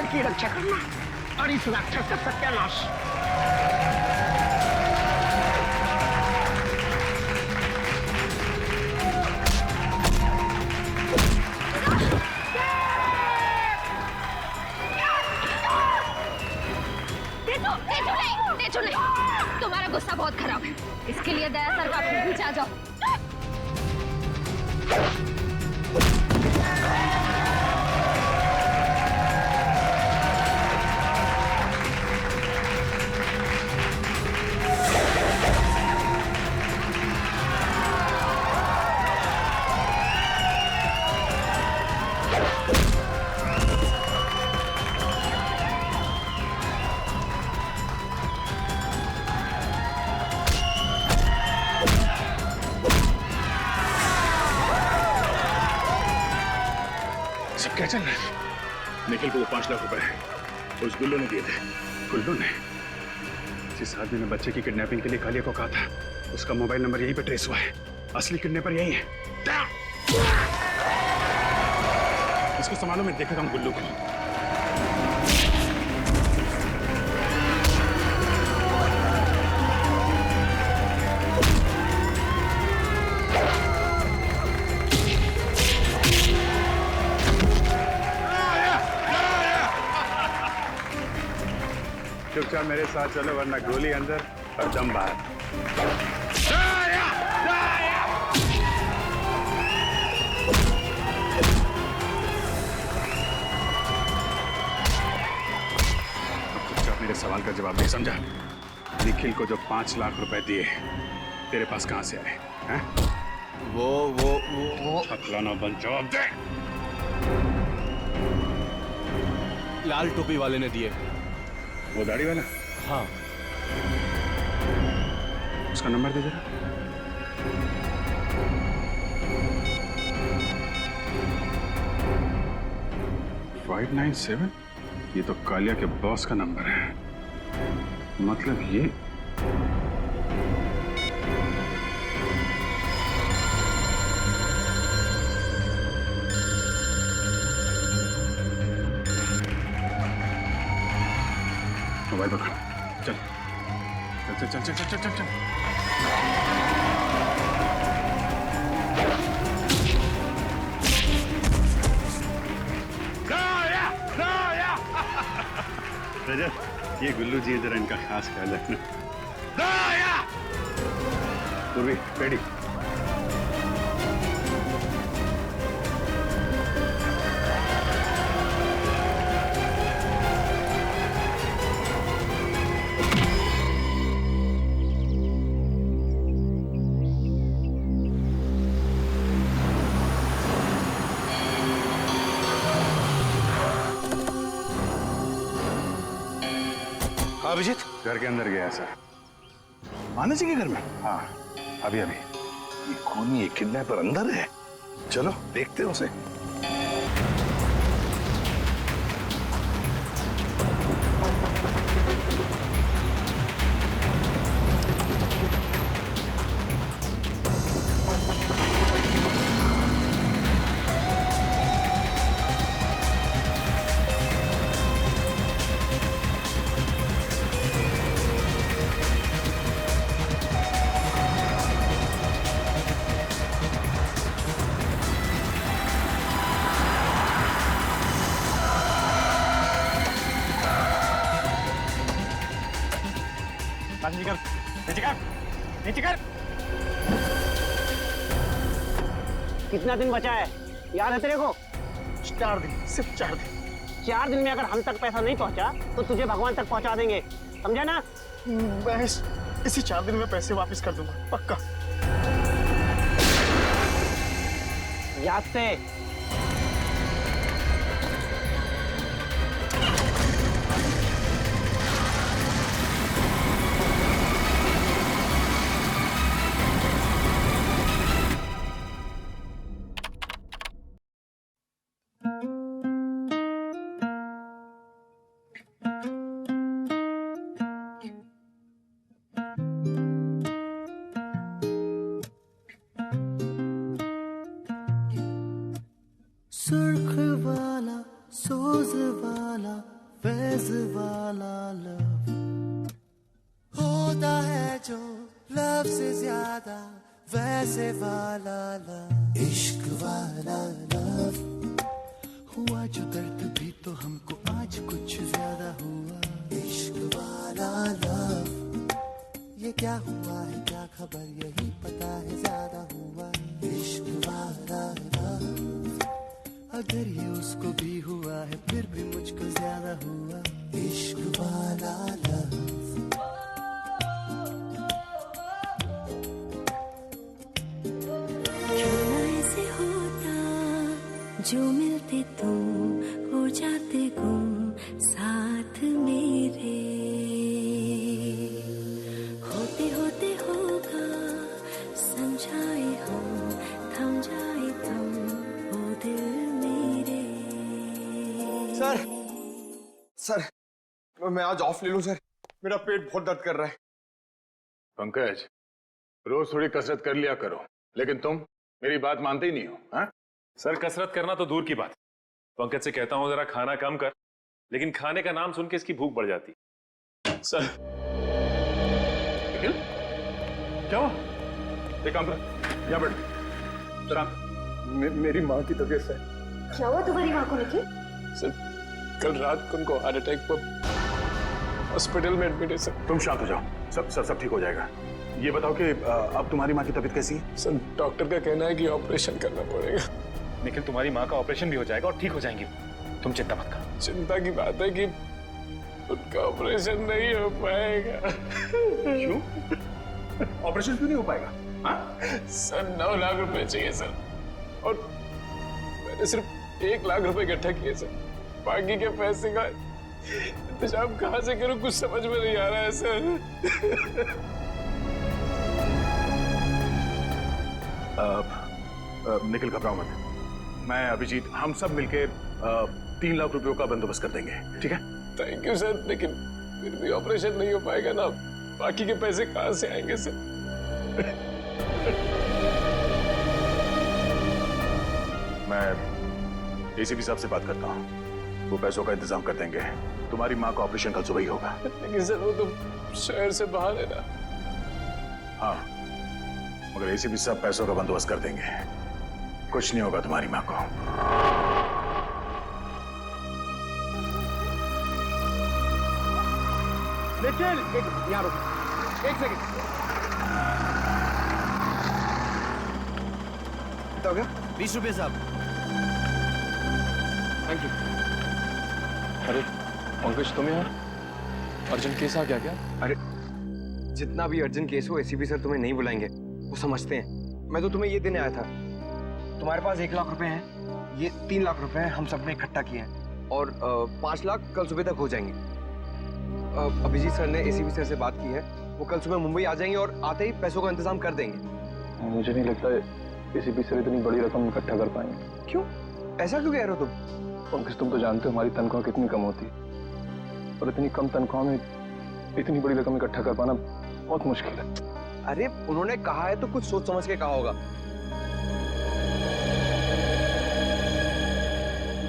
की रक्षा करना और इस राक्षस का सत्यानाश। तुम्हारा गुस्सा बहुत खराब है, इसके लिए दया सर का पीछे आ जाओ। क्या चल रहा है? निखिल को वो 5 लाख रुपए उस गुल्लू ने दिए थे। गुल्लू ने? जिस आदमी ने बच्चे की किडनैपिंग के लिए कालिया को कहा था, उसका मोबाइल नंबर यहीं पे ट्रेस हुआ है। असली किडनैपर यही है। इसको संभालो, मैं देखता हूँ गुल्लू को। चुपचाप मेरे साथ चलो, वरना गोली अंदर और दम बाहर। चुपचाप मेरे सवाल का जवाब नहीं, समझा? निखिल को जो 5 लाख रुपए दिए तेरे पास कहां से आए हैं? वो छकलाना बंद, जवाब दे। लाल टोपी वाले ने दिए। वो दाढ़ी वाला? हाँ। उसका नंबर दे जरा। फाइव 9-7? ये तो कालिया के बॉस का नंबर है। मतलब ये मोबाइल पकड़। चल चल चल चल चल चल चल चल। रजत, ये गुल्लू जी जरा इनका खास ख्याल रखना। पूर्वी रेडी। अभिजीत घर के अंदर गया सर। मानस जी के घर में? हाँ, अभी अभी। ये खूनी एक किडनैपर अंदर है। चलो देखते हैं उसे। नीचे कर, नीचे कर, नीचे कर। कितना दिन बचा है, याद है तेरे को? 4 दिन, सिर्फ 4 दिन। 4 दिन में अगर हम तक पैसा नहीं पहुंचा तो तुझे भगवान तक पहुंचा देंगे, समझा ना? मैं इसी 4 दिन में पैसे वापस कर दूंगा, पक्का। याद से। सुर्ख वाला सोज वाला वाला लव होता है जो लव से ज्यादा वैसे वाला लव, इश्क वाला लव हुआ जो दर्द भी तो हमको आज कुछ ज्यादा हुआ, इश्क वाला लव। ये क्या हुआ है क्या खबर यही पता है ज्यादा हुआ, इश्क वाला लव। अगर ये उसको भी हुआ है फिर भी मुझको ज्यादा हुआ, इश्क वाला लव। क्यों ना ऐसे होता जो मिलते तुम हो जाते गुम साथ मेरे, होते होते होगा समझाए हम थम जाए तुम ओ दिल मेरे। सर मैं आज ऑफ ले लूं सर, मेरा पेट बहुत दर्द कर रहा है। पंकज, रोज थोड़ी कसरत कर लिया करो, लेकिन तुम मेरी बात मानते ही नहीं हो। हाँ? सर कसरत करना तो दूर की बात, पंकज से कहता हूं जरा खाना कम कर, लेकिन खाने का नाम सुन के इसकी भूख बढ़ जाती। सर क्या हुआ? एक काम कर, यहाँ बैठ। शांत। मेरी माँ की तबीयत है। क्या हुआ तुम्हारी माँ को लेके? सर कल रात को उनको हार्ट अटैक पर हॉस्पिटल में एडमिट है सर। तुम शांत हो जाओ, सब ठीक हो जाएगा। ये बताओ कि अब तुम्हारी माँ की तबीयत कैसी है? सर डॉक्टर का कहना है कि ऑपरेशन करना पड़ेगा। निखिल, तुम्हारी माँ का ऑपरेशन भी हो जाएगा और ठीक हो जाएंगी, तुम चिंता मत कर। चिंता की बात है कि उनका ऑपरेशन नहीं हो पाएगा। क्यों? ऑपरेशन क्यों नहीं हो पाएगा? हाँ? सर 9 लाख रुपए चाहिए सर, और मैंने सिर्फ 1 लाख रुपए इकट्ठा किए सर। बाकी के पैसे का इंतजाम कहाँ से करूं कुछ समझ में नहीं आ रहा है सर। निखिल घबराओ मत, मैं अभिजीत हम सब मिलके 3 लाख रुपयों का बंदोबस्त कर देंगे, ठीक है? थैंक यू सर, लेकिन फिर भी ऑपरेशन नहीं हो पाएगा ना, बाकी के पैसे कहाँ से आएंगे सर? मैं एसीपी साहब से बात करता हूँ, वो पैसों का इंतजाम कर देंगे। तुम्हारी माँ का ऑपरेशन कल सुबह ही होगा। लेकिन सर वो तो शहर से बाहर है ना। हाँ, मगर एसीपी साहब पैसों का बंदोबस्त कर देंगे, कुछ नहीं होगा तुम्हारी माँ को। निखिल यहाँ रुक, 1 सेकंड। कितना हो गया? 20 रुपए साहब। Thank you. अरे पंकज तुम यहाँ? अर्जेंट केस आ गया क्या? अरे जितना भी अर्जेंट केस हो एसीपी सर तुम्हें नहीं बुलाएंगे, वो समझते हैं। मैं तो तुम्हें ये देने आया था। तुम्हारे पास 1 लाख रुपए हैं, ये 3 लाख रुपए हैं हम सब ने इकट्ठा किए हैं, और 5 लाख कल सुबह तक हो जाएंगे। अभिजीत सर ने एसीपी सर से बात की है, वो कल सुबह मुंबई आ जाएंगे और आते ही पैसों का इंतजाम कर देंगे। मुझे नहीं लगता एसीपी सर इतनी बड़ी रकम इकट्ठा कर पाएंगे। क्यों? ऐसा क्यों कह रहे हो तुम? पंकज तुम तो जानते हो हमारी तनख्वाह कितनी कम होती है, और इतनी कम तनख्वाह में इतनी बड़ी रकम इकट्ठा कर पाना बहुत मुश्किल है। अरे उन्होंने कहा है तो कुछ सोच समझ के कहा होगा।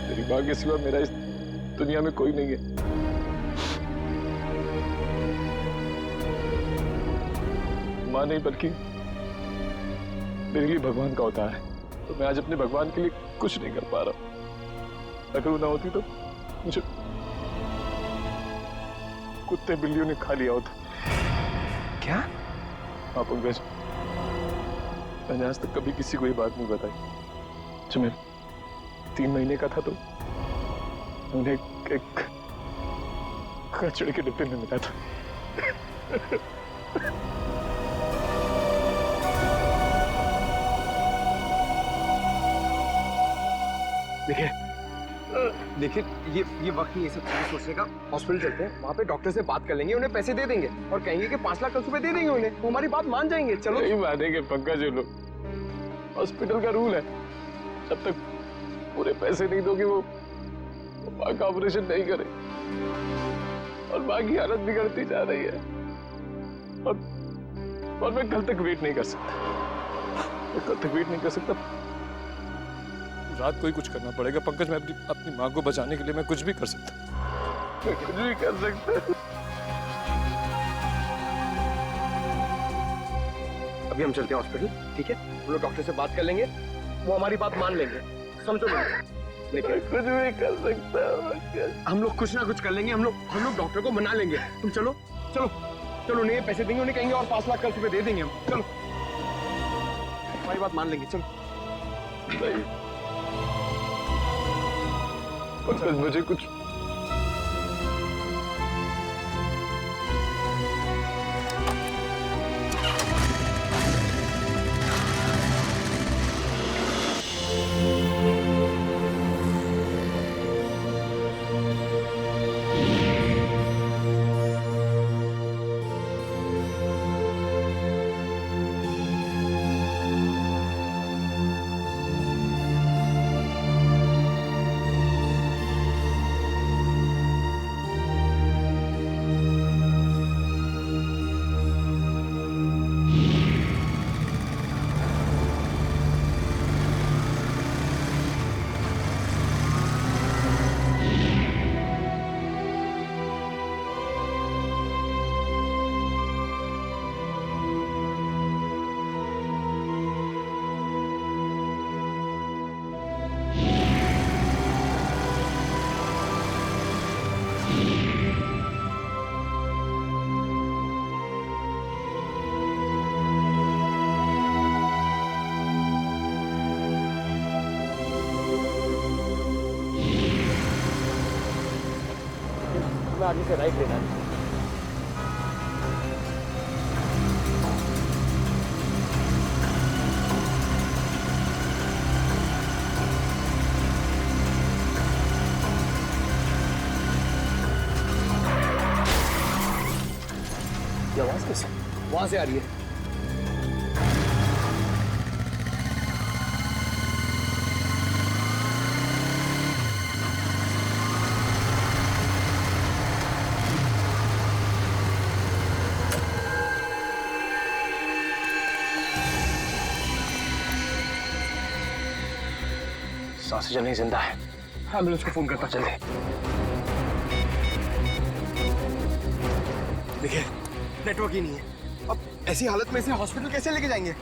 तेरी माँ के सिवा मेरा इस दुनिया में कोई नहीं है। माँ नहीं बल्कि मेरे लिए भगवान का अवतार है, तो मैं आज अपने भगवान के लिए कुछ नहीं कर पा रहा हूँ। अगर वो ना होती तो मुझे कुत्ते बिल्लियों ने खा लिया होता। क्या? हाँ पंकज, मैंने आज तक कभी किसी को ये बात नहीं बताई। जब मैं 3 महीने का था तो उन्हें एक कचड़े के डिब्बे में मिला था। देखिए ये वक्त नहीं ये सब चीजें सोचने का। हॉस्पिटल चलते हैं, वहाँ पे डॉक्टर से बात कर लेंगे, उन्हें पैसे दे देंगे और कहेंगे कि 5 लाख कल सुबह दे देंगे उन्हें, वो हमारी बात मान जाएंगे। चलो नहीं मानेंगे पंकज ये लोग। हॉस्पिटल का रूल है, जब तक पूरे पैसे नहीं दोगे वो माँ का ऑपरेशन नहीं करे, और माँ की हालत बिगड़ती जा रही है, और मैं कल तक वेट नहीं कर सकता। रात को ही कुछ करना पड़ेगा पंकज। मैं अपनी माँ को बचाने के लिए मैं कुछ भी कर सकता। मैं कुछ भी कर सकता। अभी हम चलते हैं हॉस्पिटल, ठीक है? हम लोग डॉक्टर से बात कर लेंगे, वो हमारी बात मान लेंगे, समझो मुझे। लेकिन कुछ भी कर सकता। हम लोग कुछ ना कुछ कर लेंगे, हम लोग डॉक्टर को मना लेंगे। तुम चलो चलो चलो, उन्हें पैसे देंगे, उन्हें कहेंगे और 5 लाख कल सुबह दे देंगे हम। चलो, हमारी बात मान लेंगे, चलो। नहीं, पंकज मुझे कुछ आगे से राइट लेना है। ये आवाज कैसे वहां से आ रही है? सांसें चलने जिंदा है। एम्बुलेंस को फोन करता जल्दी। देखिए, नेटवर्क ही नहीं है। अब ऐसी हालत में इसे हॉस्पिटल कैसे लेके जाएंगे?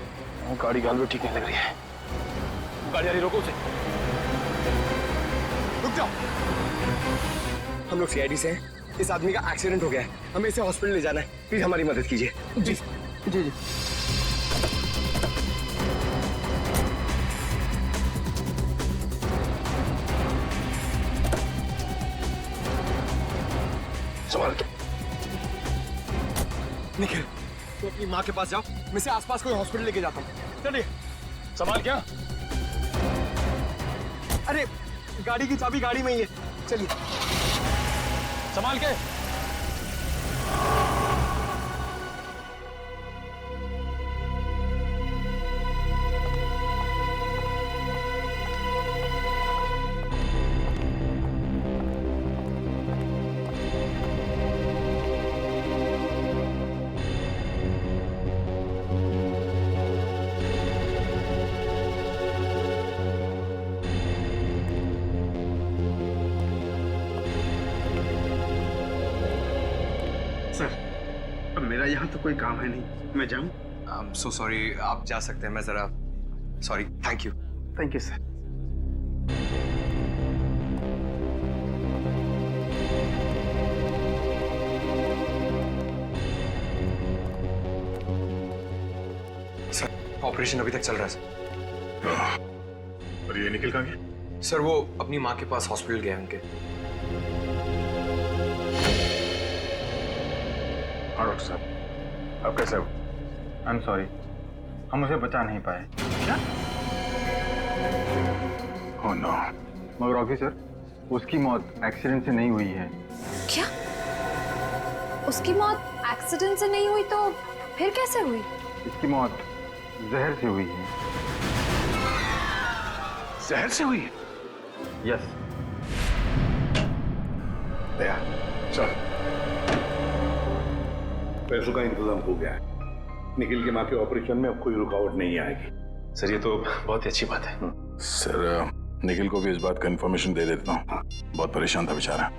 गाड़ी गाल में ठीक नहीं लग रही है। गाड़ी आ रही, रोको उसे। रुक जाओ। हम लोग सीआईडी से हैं। इस आदमी का एक्सीडेंट हो गया है, हमें इसे हॉस्पिटल ले जाना है। प्लीज हमारी मदद कीजिए। जी जी जी। संभाल के। निखिल, तो अपनी माँ के पास जाओ, मैं इसे आसपास कोई हॉस्पिटल लेके जाता हूँ। चलिए। संभाल क्या? अरे गाड़ी की चाबी गाड़ी में ही है, चलिए। संभाल के। सर, अब मेरा यहाँ तो कोई काम है नहीं, मैं जाऊँ? I'm so sorry, आप जा सकते हैं। मैं जरा sorry. Thank you. Thank you sir. Sir, operation अभी तक चल रहा है सर। और ये निकल कहाँ गया? सर, वो अपनी माँ के पास हॉस्पिटल गए उनके। हाँ डॉक्टर साहब, आप कैसे हो? आई एम सॉरी, हम उसे बचा नहीं पाए। क्या? Oh no. मगर ऑफिसर, उसकी मौत एक्सीडेंट से नहीं हुई है। क्या? उसकी मौत एक्सीडेंट से नहीं हुई तो फिर कैसे हुई? इसकी मौत जहर से हुई है। जहर से हुई है? यस। दया, चल। पैसों का इंतजाम हो गया है। निखिल की माँ के ऑपरेशन में अब कोई रुकावट नहीं आएगी। सर, ये तो बहुत ही अच्छी बात है। सर, निखिल को भी इस बात का इन्फॉर्मेशन दे देता हूँ। बहुत परेशान था बेचारा।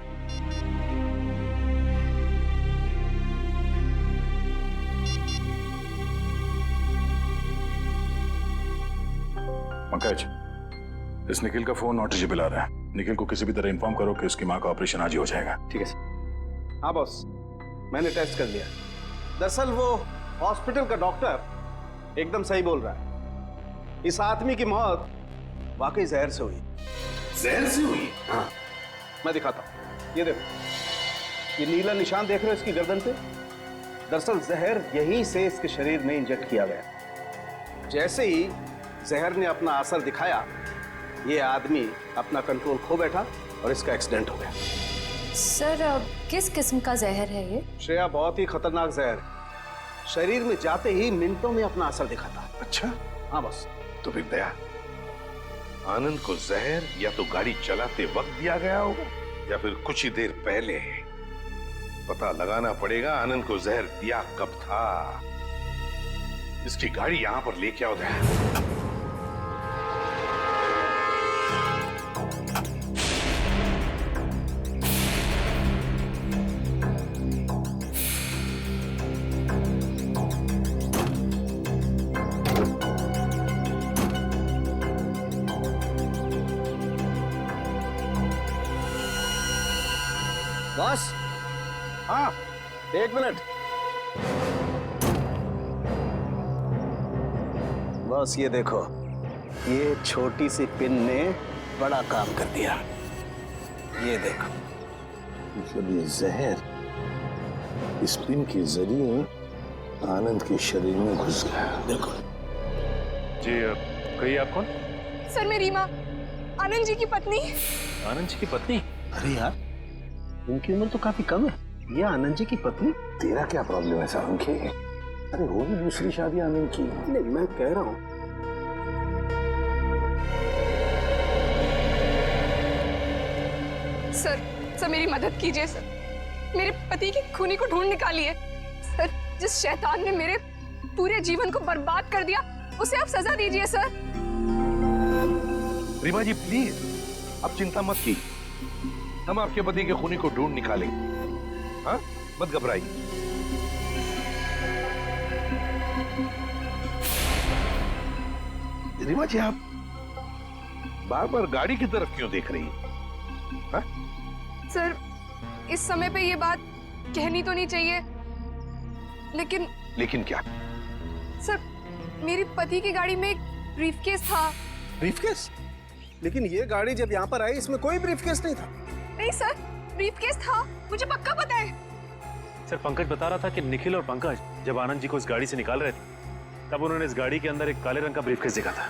पंकज, इस निखिल का फोन नॉट रीचेबल आ रहा है। निखिल को किसी भी तरह इन्फॉर्म करो कि उसकी माँ का ऑपरेशन आज ही हो जाएगा। ठीक है सर। हाँ बॉस, मैंने टेस्ट कर लिया। दरअसल वो हॉस्पिटल का डॉक्टर एकदम सही बोल रहा है। इस आदमी की मौत वाकई जहर से हुई। जहर से हुई? हाँ, मैं दिखाता हूँ। ये देखो, ये नीला निशान देख रहे हो इसकी गर्दन पे? दरअसल जहर यहीं से इसके शरीर में इंजेक्ट किया गया। जैसे ही जहर ने अपना असर दिखाया, ये आदमी अपना कंट्रोल खो बैठा और इसका एक्सीडेंट हो गया। सर किस किस्म का जहर है ये? श्रेया, बहुत ही खतरनाक जहर है। शरीर में जाते ही मिनटों में अपना असर दिखाता है। अच्छा, हाँ बस। तो फिर दया, आनंद को जहर या तो गाड़ी चलाते वक्त दिया गया होगा या फिर कुछ ही देर पहले। पता लगाना पड़ेगा आनंद को जहर दिया कब था। इसकी गाड़ी यहां पर लेके आओ दया। बॉस, हाँ, एक मिनट। बस ये देखो, ये छोटी सी पिन ने बड़ा काम कर दिया। ये देखो, मतलब ये जहर इस पिन के जरिए आनंद के शरीर में घुस गया। देखो जी, कहिए आप कौन? सर मैं रीमा, आनंद जी की पत्नी। आनंद जी की पत्नी? अरे यार, इनकी उम्र तो काफी कम है। ये आनंद जी की पत्नी? तेरा क्या प्रॉब्लम है सारंगी? अरे होगी दूसरी शादी आनंद की। नहीं, मैं कह रहा हूँ। सर मेरी मदद कीजिए सर। मेरे पति की खूनी को ढूंढ निकालिए। सर, जिस शैतान ने मेरे पूरे जीवन को बर्बाद कर दिया, उसे आप सजा दीजिए सर। रीमा जी प्लीज, अब चिंता मत की, हम आपके पति के खूनी को ढूंढ निकालेंगे। हाँ, मत घबराइए। रीमा जी, आप बार बार गाड़ी की तरफ क्यों देख रही हैं? हाँ? सर, इस समय पे ये बात कहनी तो नहीं चाहिए, लेकिन क्या? सर, मेरी पति की गाड़ी में एक ब्रीफकेस था। ब्रीफकेस? लेकिन ये गाड़ी जब यहाँ पर आई, इसमें कोई ब्रीफकेस नहीं था। नहीं सर, ब्रीफकेस था, मुझे पक्का पता है। सर, पंकज बता रहा था कि निखिल और पंकज जब आनंद जी को इस गाड़ी से निकाल रहे थे, तब उन्होंने इस गाड़ी के अंदर एक काले रंग का ब्रीफकेस देखा था।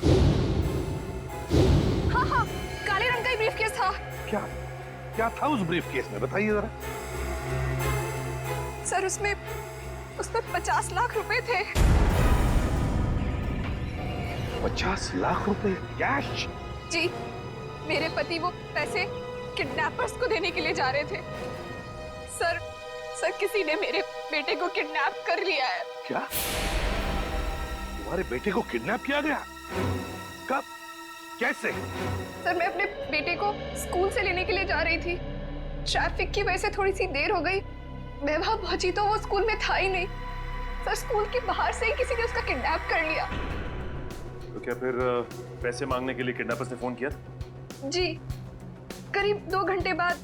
हाँ, काले रंग का ही ब्रीफकेस था। क्या था उस ब्रीफकेस में, बताइए जरा। सर, उसमें 50 लाख रुपए थे। 50 लाख रुपए कैश? जी, मेरे पति वो पैसे किडनैपर्स को देने के लिए जा रहे थे। सर, किसी ने मेरे बेटे को किडनैप कर लिया है। क्या? तुम्हारे बेटे को किडनैप किया गया? कब? कैसे? सर, मैं अपने बेटे को स्कूल से लेने के लिए जा रही थी। ट्रैफिक की वजह से थोड़ी सी देर हो गई। मैं वहां पहुंची तो वो स्कूल में था ही नहीं। सर, स्कूल के बाहर से ही किसी ने उसका किडनैप कर लिया। तो क्या फिर पैसे मांगने के लिए किडनैपर्स ने फोन किया? जी, करीब 2 घंटे बाद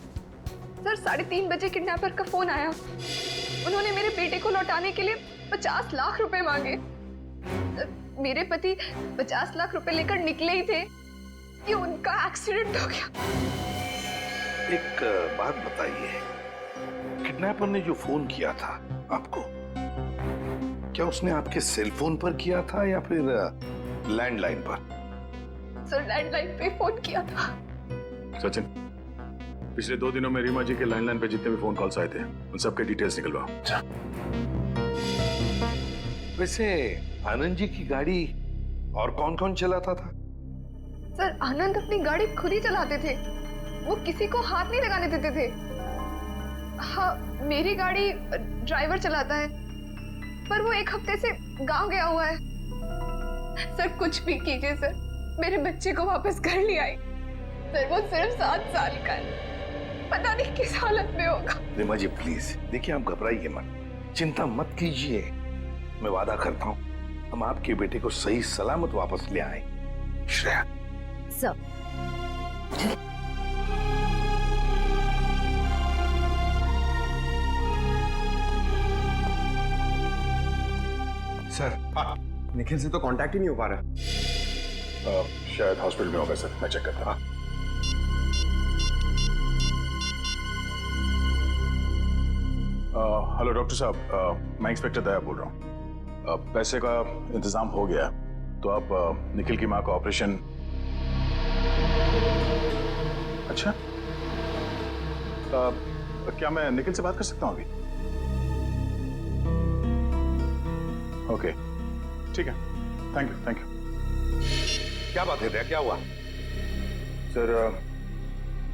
सर 3:30 बजे किडनैपर का फोन आया। उन्होंने मेरे बेटे को लौटाने के लिए 50 लाख रुपए मांगे। मेरे पति 50 लाख रुपए लेकर निकले ही थे कि उनका एक्सीडेंट हो गया। एक बात बताइए, किडनैपर ने जो फोन किया था आपको, क्या उसने आपके सेल फोन पर किया था या फिर लैंडलाइन पर? सर, लैंडलाइन पे फोन किया था। सचिन, पिछले 2 दिनों में रीमा जी के लैंडलाइन पे जितने भी फोन कॉल्स आए थे, उन सबके डिटेल्स निकलवाओ। वैसे आनंद जी की गाड़ी और कौन कौन चलाता था? सर, आनंद अपनी गाड़ी खुद ही चलाते थे। वो किसी को हाथ नहीं लगाने देते थे। हाँ, मेरी गाड़ी ड्राइवर चलाता है, पर वो 1 हफ्ते से गांव गया हुआ है। सर, कुछ भी कीजिए सर, मेरे बच्चे को वापस घर ले आई। सर, वो सिर्फ 7 साल का है, पता नहीं किस हालत में होगा। रीमा जी प्लीज, देखिए आप घबराइए मत, चिंता मत कीजिए। मैं वादा करता हूँ हम आपके बेटे को सही सलामत वापस ले आए। श्रेया। सर सर निखिल से तो कांटेक्ट ही नहीं हो पा रहा। शायद हॉस्पिटल में होगा सर, मैं चेक करता हूँ। हेलो डॉक्टर साहब, मैं इंस्पेक्टर दया बोल रहा हूँ। पैसे का इंतजाम हो गया तो आप निखिल की माँ का ऑपरेशन। अच्छा, क्या मैं निखिल से बात कर सकता हूँ अभी? ओके ठीक है, थैंक यू थैंक यू। क्या बात है दया, क्या हुआ? सर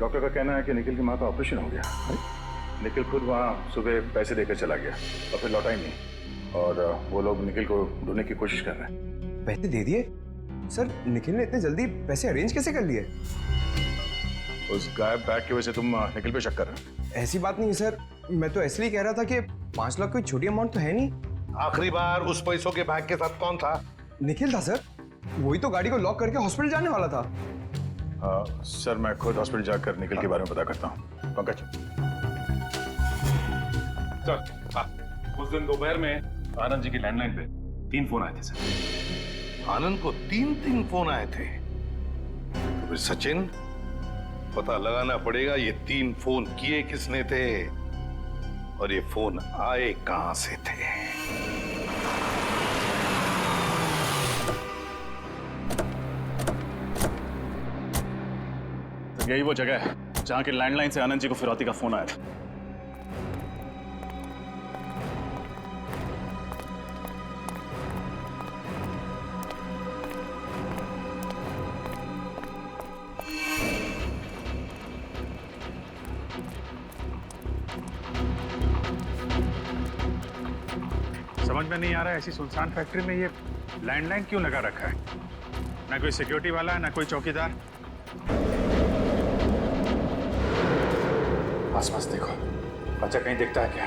डॉक्टर का कहना है कि निखिल की माँ का ऑपरेशन हो गया। निखिल खुद वहाँ सुबह पैसे देकर चला गया और फिर लौटा ही नहीं, और वो लोग निखिल को ढूंढने की कोशिश कर रहे हैं। पैसे दे दिए? सर निखिल ने इतने जल्दी पैसे अरेंज कैसे कर लिए? उस गायब बैग की वजह से तुम निखिल पे शक कर रहे हो? ऐसी बात नहीं सर, मैं तो इसलिए कह रहा था कि 5 लाख कोई छोटी अमाउंट तो है नहीं। आखिरी बार उस पैसों के बैग के साथ कौन था? निखिल था सर, वही तो गाड़ी को लॉक करके हॉस्पिटल जाने वाला था। सर मैं खुद हॉस्पिटल जाकर निखिल के बारे में पता करता हूँ। पंकज सर, उस दिन दोपहर में आनंद जी की लैंडलाइन पे 3 फोन आए थे सर। आनंद को 3 फोन आए थे? तो फिर सचिन, पता लगाना पड़ेगा ये 3 फोन किए किसने थे और ये फोन आए कहां से थे। तो यही वो जगह है जहां के लैंडलाइन से आनंद जी को फिरौती का फोन आया था। समझ में नहीं आ रहा है ऐसी सुनसान फैक्ट्री में ये लैंडलाइन क्यों लगा रखा है? ना कोई सिक्योरिटी वाला है ना कोई चौकीदार। आसपास देखो, बच्चा कहीं दिखता है क्या?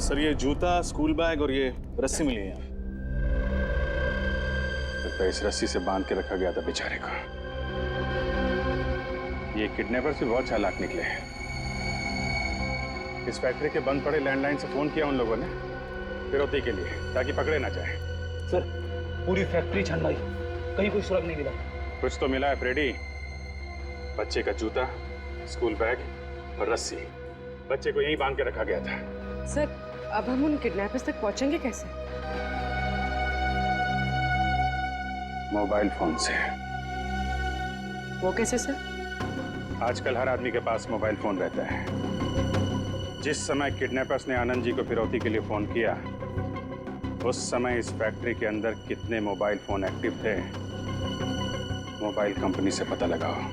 सर ये जूता, स्कूल बैग और ये रस्सी मिली है। तो इस रस्सी से बांध के रखा गया था बेचारे को। ये किडनैपर्स भी बहुत चालाक निकले हैं। इस फैक्ट्री के बंद पड़े लैंडलाइन से फोन किया उन लोगों ने फिरौती के लिए, ताकि पकड़े ना जाए। सर पूरी फैक्ट्री छानवाई, कहीं कोई सुराग नहीं मिला। कुछ तो मिला है फ्रेडी। बच्चे का जूता, स्कूल बैग और रस्सी बच्चे को यहीं बांध के रखा गया था। सर अब हम उन किडनैपर्स तक पहुंचेंगे कैसे? मोबाइल फोन से। वो कैसे सर? आजकल हर आदमी के पास मोबाइल फोन रहता है। जिस समय किडनैपर्स ने आनंद जी को फिरौती के लिए फोन किया, उस समय इस फैक्ट्री के अंदर कितने मोबाइल फोन एक्टिव थे, मोबाइल कंपनी से पता लगाओ।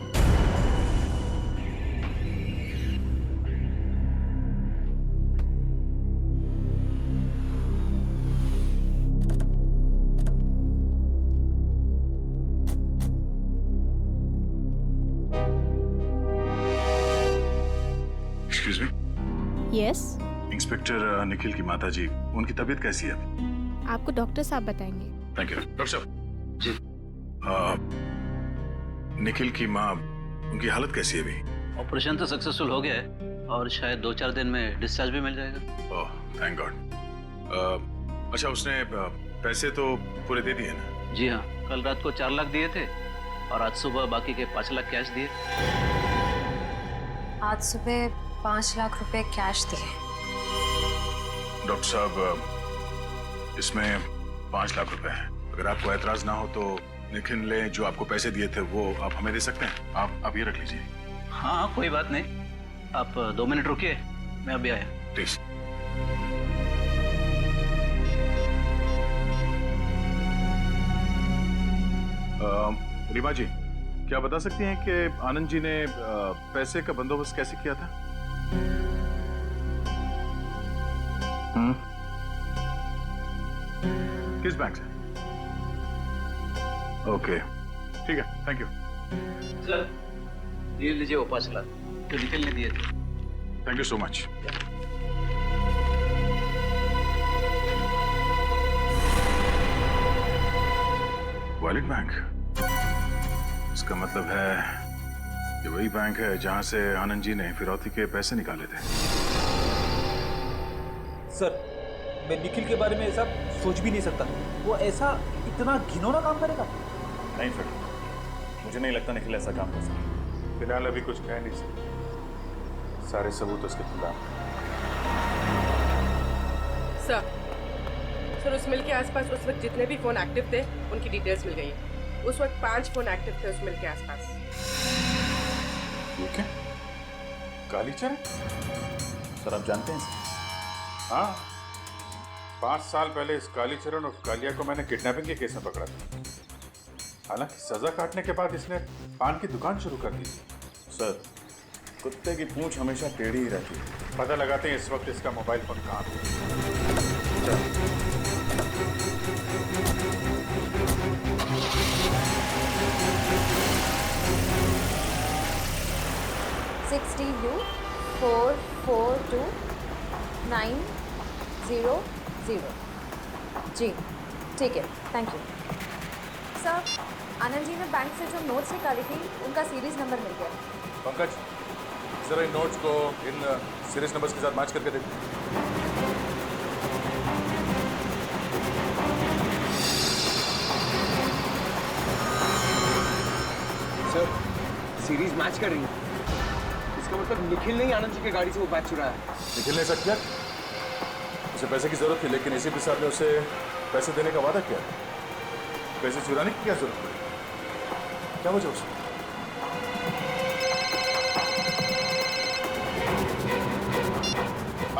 Excuse me. Yes. Inspector Nikhil की माता जी, उनकी तबीयत कैसी है? आपको डॉक्टर साहब बताएंगे। Thank you. डॉक्टर साहब जी। निखिल की माँ, उनकी हालत कैसी है अभी? ऑपरेशन तो सक्सेसफुल हो गया है और शायद 2-4 दिन में डिस्चार्ज भी मिल जाएगा। Oh thank God. अच्छा, उसने पैसे तो पूरे दे दिए ना? जी हाँ, कल रात को 4 लाख दिए थे और आज सुबह बाकी के 5 लाख कैश दिए। आज सुबह 5 लाख रुपए कैश दिए। डॉक्टर साहब, इसमें 5 लाख रुपए हैं। अगर आपको एतराज ना हो तो निखिल ने जो आपको पैसे दिए थे वो आप हमें दे सकते हैं। आप ये रख लीजिए। हाँ कोई बात नहीं, आप 2 मिनट रुकिए, मैं अभी आया। प्लीज। रीमा जी, क्या बता सकती हैं कि आनंद जी ने पैसे का बंदोबस्त कैसे किया था? किस बैंक से? ओके ठीक है, थैंक यू। सर ये लीजिए वो 5 लाख जो निखिल ने दिए थे। Thank you so much. Wallet bank, इसका मतलब है ये वही बैंक है जहां से आनंद जी ने फिरौती के पैसे निकाले थे। सर, मैं निखिल के बारे में ऐसा सोच भी नहीं सकता। वो ऐसा इतना घिनौना काम करेगा? नहीं फ्रेंड, मुझे नहीं लगता निखिल ऐसा काम कर सकता। फिलहाल अभी कुछ कह नहीं सकते, सारे सबूत उसके खिलाफ। सर उस मिल के आसपास उस वक्त जितने भी फोन एक्टिव थे उनकी डिटेल्स मिल गई है। उस वक्त 5 फोन एक्टिव थे उस मिल के आसपास। ये क्या? कालीचरण? सर आप जानते हैं? हाँ, 5 साल पहले इस कालीचरण और कालिया को मैंने किडनैपिंग के केस में पकड़ा था। हालांकि सजा काटने के बाद इसने पान की दुकान शुरू कर दी। सर, कुत्ते की पूंछ हमेशा टेढ़ी ही रहती है। पता लगाते हैं इस वक्त इसका मोबाइल फोन कहाँ है। चल। 60U 442 900। जी ठीक है, thank you sir. Anand ji ने बैंक से जो नोट्स निकाली थी उनका सीरीज नंबर मिल गया। पंकज, जरा इन नोट्स को इन सीरीज नंबर्स के साथ मैच करके देखो। सर, सीरीज मैच कर रही है। इसका मतलब निखिल ने ही आनंद जी की गाड़ी से वो बैग चुराया है। निखिल ने ऐसा किया? उसे पैसे की जरूरत थी, लेकिन एसीपी साहब ने उसे पैसे देने का वादा किया। पैसे चुराने की क्या जरूरत पड़ी? क्या वजह उसे?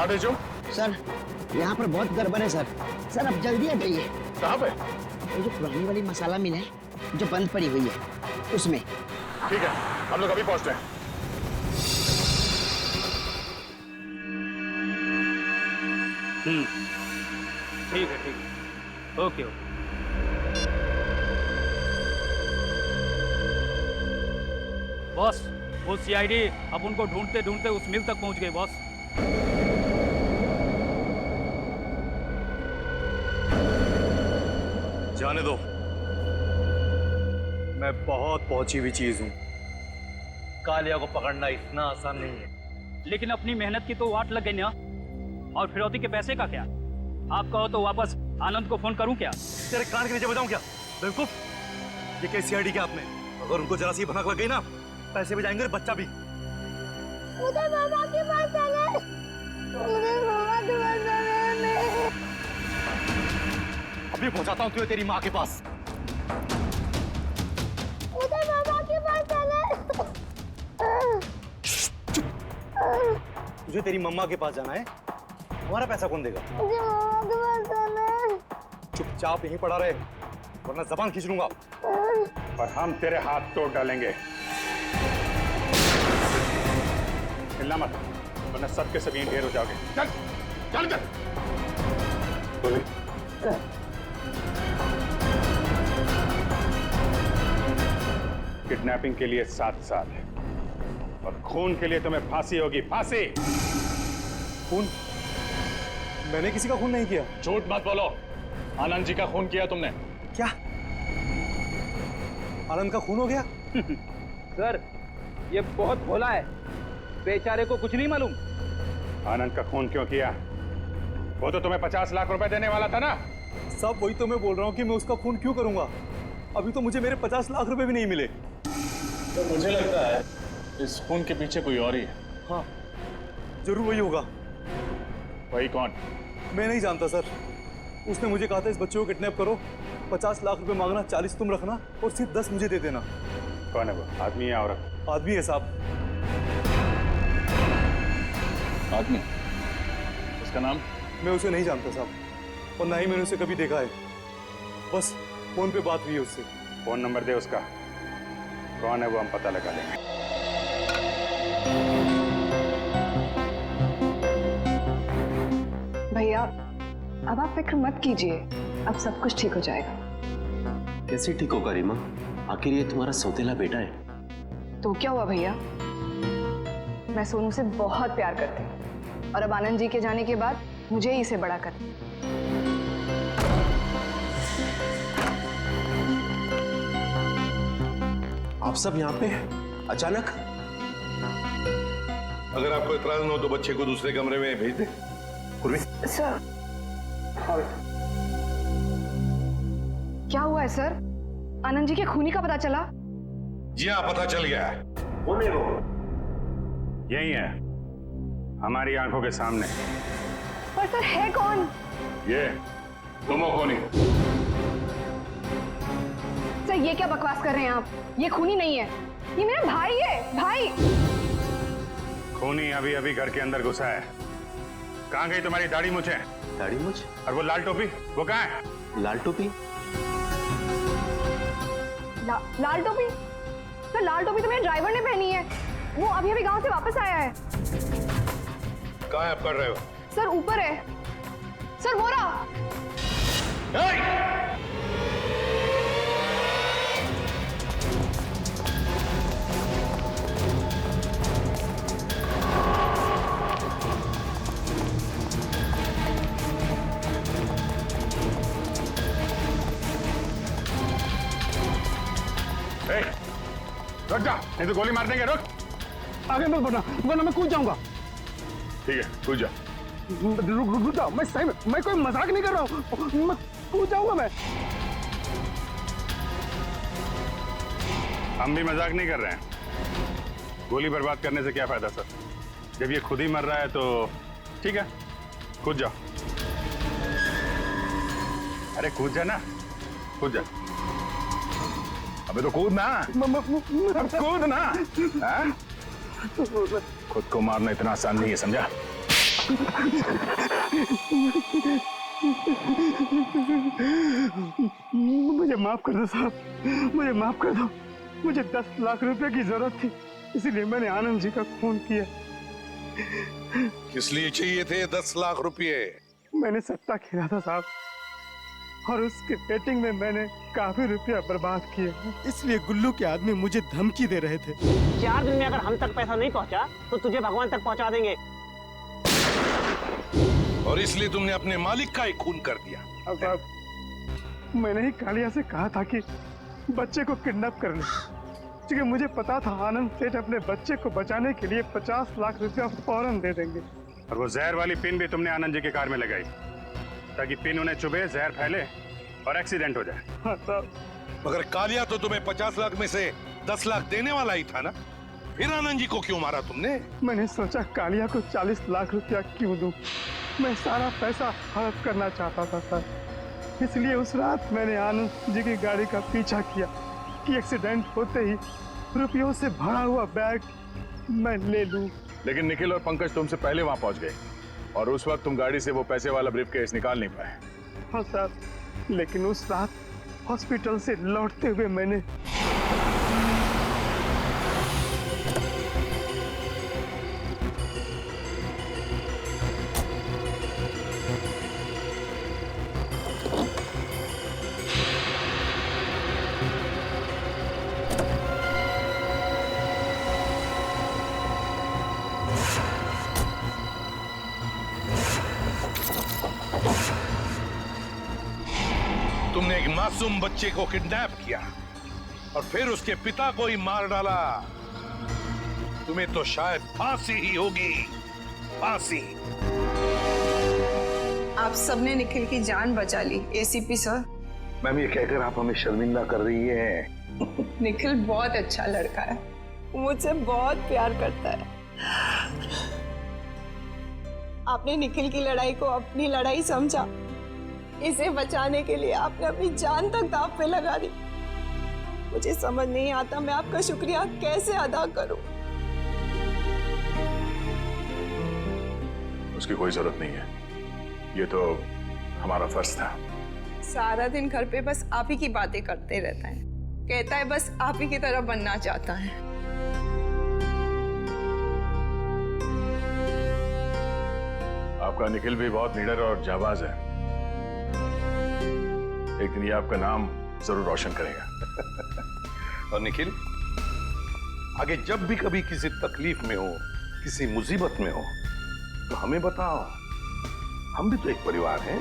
आगे जो सर, यहाँ पर बहुत गड़बड़ है सर। सर अब जल्दी आ जाइए। कहाँ पे? वो जो पुरानी वाली मसाला मिल है जो बंद पड़ी हुई है उसमें। ठीक है, हम लोग अभी पहुँचते हैं। ठीक है, ठीक है, ओके ओके। बॉस, वो सीआईडी अब उनको ढूंढते ढूंढते उस मिल तक पहुंच गई बॉस। जाने दो, मैं बहुत पहुंची हुई चीज हूं। कालिया को पकड़ना इतना आसान नहीं है। लेकिन अपनी मेहनत की तो वाट लग गई ना। और फिरौती के पैसे का क्या? आप कहो तो वापस आनंद को फोन करूं क्या? तेरे कान के नीचे बजाऊं क्या? बेवकूफ, ये कैसी आईडी क्या आपने? अगर उनको जरा सी भनक लग गई ना, पैसे भी जाएंगे और बच्चा भी। मुझे मामा के पास जाना है। मुझे मामा के पास जाना है। अभी पहुंचाता हूँ तुझे तेरी माँ के पास। मुझे मामा के पास जाना है। तुझे तेरी मम्मा के पास जाना है, हमारा पैसा कौन देगा? मुझे मम्मा के पास जाना है। चुपचाप यहीं पड़ा रहे, वरना जबान खींच लूंगा। और हम तेरे हाथ तोड़ डालेंगे। हिलना मत, वरना सबके सब यहीं ढेर हो जाओगे। चल चल चल। बोले किडनैपिंग के लिए 7 साल और खून के लिए तुम्हें फांसी होगी, फांसी। खून? मैंने किसी का खून नहीं किया। झूठ मत बोलो, आनंद जी का खून किया तुमने। क्या आनंद का खून हो गया? सर ये बहुत भोला है, बेचारे को कुछ नहीं मालूम। आनंद का खून क्यों किया? वो तो तुम्हें 50 लाख रुपए देने वाला था ना। सब वही तो मैं बोल रहा हूँ कि मैं उसका खून क्यों करूंगा? अभी तो मुझे मेरे 50 लाख रुपए भी नहीं मिले। तो मुझे लगता है इस खून के पीछे कोई और ही है। हाँ जरूर वही होगा। वही कौन? मैं नहीं जानता सर। उसने मुझे कहा था इस बच्चे को किडनैप करो, 50 लाख रुपए मांगना, 40 तुम रखना और सिर्फ 10 मुझे दे देना। कौन है वो? आदमी है औरत? आदमी है साहब। आदमी? उसका नाम? मैं उसे नहीं जानता साहब, और ना ही मैंने उसे कभी देखा है। बस फोन पे बात हुई है उससे। फोन नंबर दे उसका, कौन है वो हम पता लगा लेंगे। भैया अब आप फिक्र मत कीजिए, अब सब कुछ ठीक हो जाएगा। कैसे ठीक होगा रीमा? आखिर ये तुम्हारा सौतेला बेटा है। तो क्या हुआ भैया, मैं सोनू से बहुत प्यार करती हूँ और अब आनंद जी के जाने के बाद मुझे ही इसे बड़ा करना। आप सब यहाँ पे अचानक? अगर आपको इतराज न हो तो बच्चे को दूसरे कमरे में भेज दे। पूर्वी सर क्या हुआ है सर? आनंद जी के खूनी का पता चला? जी हाँ पता चल गया है। कौन है वो? यही है हमारी आंखों के सामने। पर सर है कौन? ये तुम हो खूनी। सर ये क्या बकवास कर रहे हैं आप? ये खूनी नहीं है, ये मेरा भाई है। भाई खूनी अभी अभी घर के अंदर घुसा है। कहाँ गई तुम्हारी दाढ़ी मूछें? दाढ़ी मूछ? और वो लाल टोपी वो कहाँ है? लाल टोपी? लाल टोपी? सर लाल टोपी तो मेरे ड्राइवर ने पहनी है, वो अभी अभी गांव से वापस आया है। कहाँ है आप कर रहे हो? सर ऊपर है। सर वो रहा। रुक जा, नहीं तो गोली मार देंगे। रुक, आगे मत बढ़ना वरना मैं कूद जाऊंगा। ठीक है कूद जा। रुक जाओ, मैं सही में, मैं कोई मजाक नहीं कर रहा हूँ, मैं कूद जाऊंगा। मैं हम भी मजाक नहीं कर रहे हैं। गोली बर्बाद करने से क्या फायदा सर? जब ये खुद ही मर रहा है तो ठीक है, कूद जाओ। अरे कूद जा ना, कूद जा। अबे तो कूद ना, अब कूद ना। खुद को मारना इतना आसान नहीं है, समझा? मुझे माफ कर दो साहब, मुझे माफ कर दो। मुझे 10 लाख रुपए की जरूरत थी, इसीलिए मैंने आनंद जी का खून किया। किस लिए चाहिए थे 10 लाख रुपए? मैंने सट्टा खेला था साहब, और उसके बेटिंग में मैंने काफी रुपया बर्बाद किए, इसलिए गुल्लू के आदमी मुझे धमकी दे रहे थे। 4 दिन में अगर हम तक पैसा नहीं पहुंचा तो तुझे भगवान तक पहुंचा देंगे। और इसलिए तुमने अपने मालिक का ही खून कर दिया। अब साहब मैंने ही कालिया से कहा था कि बच्चे को किडनैप कर ले, क्योंकि मुझे पता था आनंद सेठ अपने बच्चे को बचाने के लिए 50 लाख रुपया फौरन दे देंगे। और वो जहर वाली पिन भी तुमने आनंद जी की कार में लगाई ताकि पिन उन्हें चुभे, जहर फैले और एक्सीडेंट हो जाए। हाँ साहब। मगर कालिया तो तुम्हें 50 लाख में से 10 लाख देने वाला ही था ना, फिर आनंद जी को क्यों मारा तुमने? मैंने सोचा कालिया को 40 लाख रुपया क्यों दूं? मैं सारा पैसा हड़प करना चाहता था सर, इसलिए उस रात मैंने आनंद जी की गाड़ी का पीछा किया कि एक्सीडेंट होते ही रुपयों से भरा हुआ बैग मैं ले लूं लेकिन निखिल और पंकज तुमसे पहले वहां पहुंच गए और उस वक्त तुम गाड़ी से वो पैसे वाला ब्रीफकेस निकाल नहीं पाए। हाँ सर, लेकिन उस रात हॉस्पिटल से लौटते हुए मैंने तुमने एक मासूम बच्चे को किडनैप किया और फिर उसके पिता को ही मार डाला। तुम्हें तो शायद फांसी ही होगी, फांसी। आप सबने निखिल की जान बचा ली एसीपी सर। मैम, ये कहकर आप हमें शर्मिंदा कर रही हैं। निखिल बहुत अच्छा लड़का है, मुझसे बहुत प्यार करता है। आपने निखिल की लड़ाई को अपनी लड़ाई समझा। इसे बचाने के लिए आपने अपनी जान तक दांव पे लगा दी। मुझे समझ नहीं आता मैं आपका शुक्रिया कैसे अदा करूं। उसकी कोई जरूरत नहीं है, ये तो हमारा फर्ज था। सारा दिन घर पे बस आप ही की बातें करते रहता है, कहता है बस आप ही की तरह बनना चाहता है। आपका निखिल भी बहुत निडर और जाबाज है। एक दिन ये आपका नाम जरूर रोशन करेगा। और निखिल, आगे जब भी कभी किसी तकलीफ में हो, किसी मुसीबत में हो, तो हमें बताओ। हम भी तो एक परिवार हैं।